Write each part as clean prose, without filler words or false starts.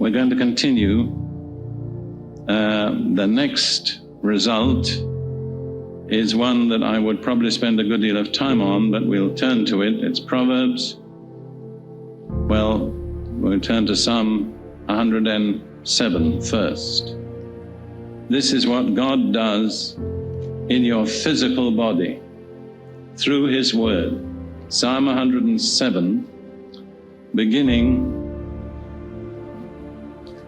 we're going to continue. The next result is one that I would probably spend a good deal of time on, but we'll turn to it. It's Proverbs. Well, we'll turn to Psalm 107 first. This is what God does in your physical body through His Word. Psalm 107, beginning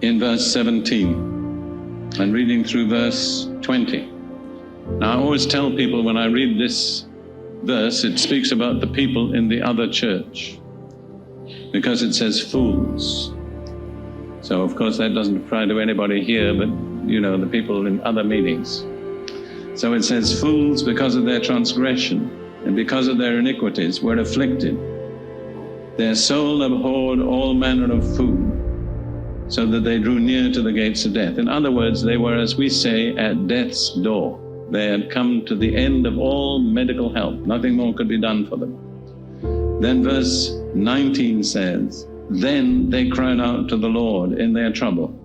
in verse 17 and reading through verse 20. Now, I always tell people when I read this verse, it speaks about the people in the other church, because it says fools. So, of course, that doesn't apply to anybody here, but, you know, the people in other meetings. So it says, fools, because of their transgression and because of their iniquities, were afflicted. Their soul abhorred all manner of food, so that they drew near to the gates of death. In other words, they were, as we say, at death's door. They had come to the end of all medical help. Nothing more could be done for them. Then verse 19 says, then they cried out to the Lord in their trouble,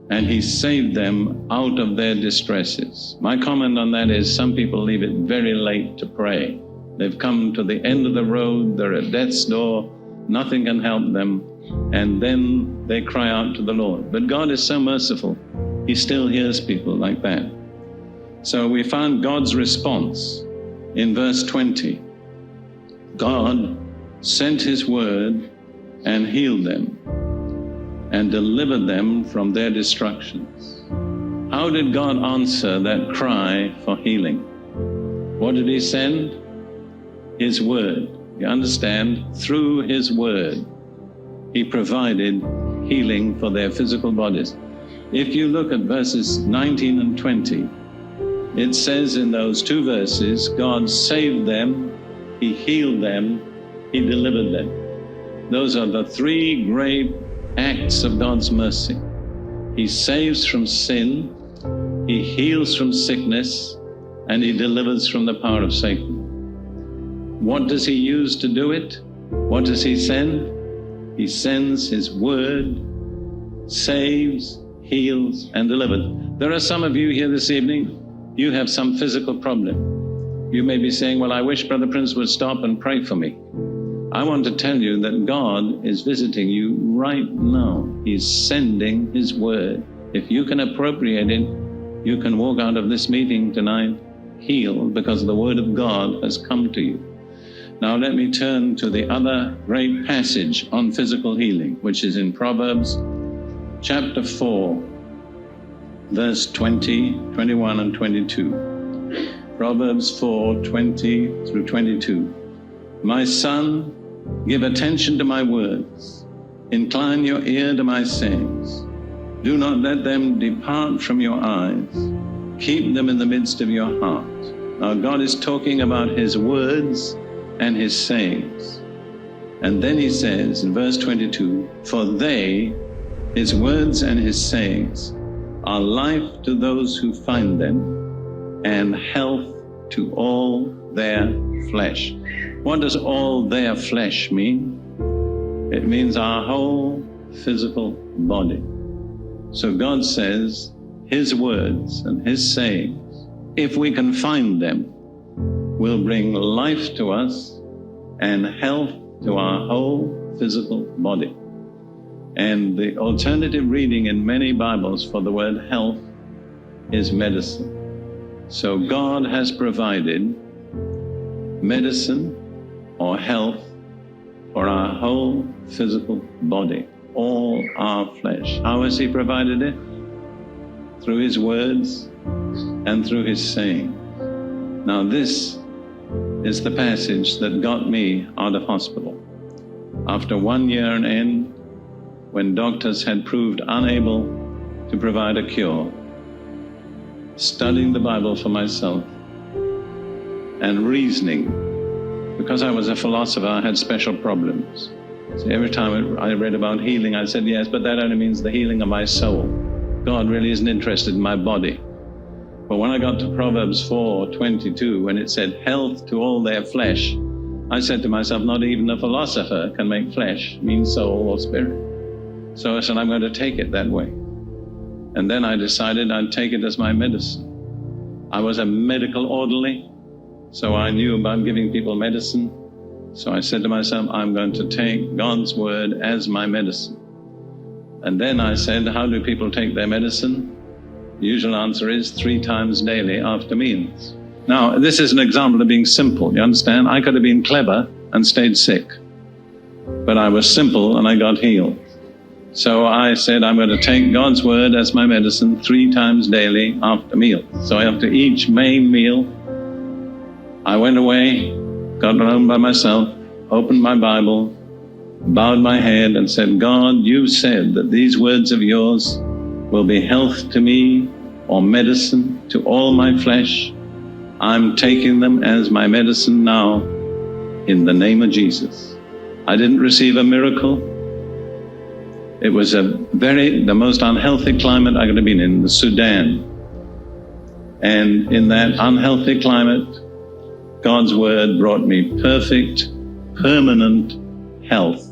and He saved them out of their distresses. My comment on that is some people leave it very late to pray. They've come to the end of the road, they're at death's door, nothing can help them, and then they cry out to the Lord. But God is so merciful, He still hears people like that. So we found God's response in verse 20. God sent His word and healed them and delivered them from their destructions. How did God answer that cry for healing? What did He send? His word. You understand? Through His word, He provided healing for their physical bodies. If you look at verses 19 and 20, it says in those two verses, God saved them, He healed them, He delivered them. Those are the three great acts of God's mercy. He saves from sin, He heals from sickness, and He delivers from the power of Satan. What does He use to do it? What does He send? He sends His word, saves, heals, and delivers. There are some of you here this evening, you have some physical problem. You may be saying, well, I wish Brother Prince would stop and pray for me. I want to tell you that God is visiting you right now. He's sending His word. If you can appropriate it, you can walk out of this meeting tonight healed, because the word of God has come to you. Now let me turn to the other great passage on physical healing, which is in Proverbs chapter 4, verse 20, 21, and 22. Proverbs 4, 20 through 22. My son, give attention to my words. Incline your ear to my sayings. Do not let them depart from your eyes. Keep them in the midst of your heart. Now God is talking about His words and His sayings. And then He says in verse 22, for they, His words and His sayings, are life to those who find them, and health to all their flesh. What does all their flesh mean? It means our whole physical body. So God says His words and His sayings, if we can find them, will bring life to us and health to our whole physical body. And the alternative reading in many Bibles for the word health is medicine. So God has provided medicine or health for our whole physical body, all our flesh. How has He provided it? Through His words and through His saying. Now this is the passage that got me out of hospital. After 1 year and end, when doctors had proved unable to provide a cure, studying the Bible for myself and reasoning, because I was a philosopher, I had special problems. So every time I read about healing, I said, yes, but that only means the healing of my soul. God really isn't interested in my body. But when I got to Proverbs 4:22, when it said health to all their flesh, I said to myself, not even a philosopher can make flesh mean soul or spirit. So I said, I'm going to take it that way. And then I decided I'd take it as my medicine. I was a medical orderly, so I knew about giving people medicine. So I said to myself, I'm going to take God's word as my medicine. And then I said, how do people take their medicine? The usual answer is 3 times daily after meals. Now, this is an example of being simple, you understand? I could have been clever and stayed sick, but I was simple and I got healed. So I said, I'm going to take God's word as my medicine 3 times daily after meals. So after each main meal, I went away, got home by myself, opened my Bible, bowed my head and said, God, you said that these words of yours will be health to me or medicine to all my flesh. I'm taking them as my medicine now in the name of Jesus. I didn't receive a miracle. It was the most unhealthy climate I could have been in, the Sudan. And in that unhealthy climate, God's word brought me perfect, permanent health.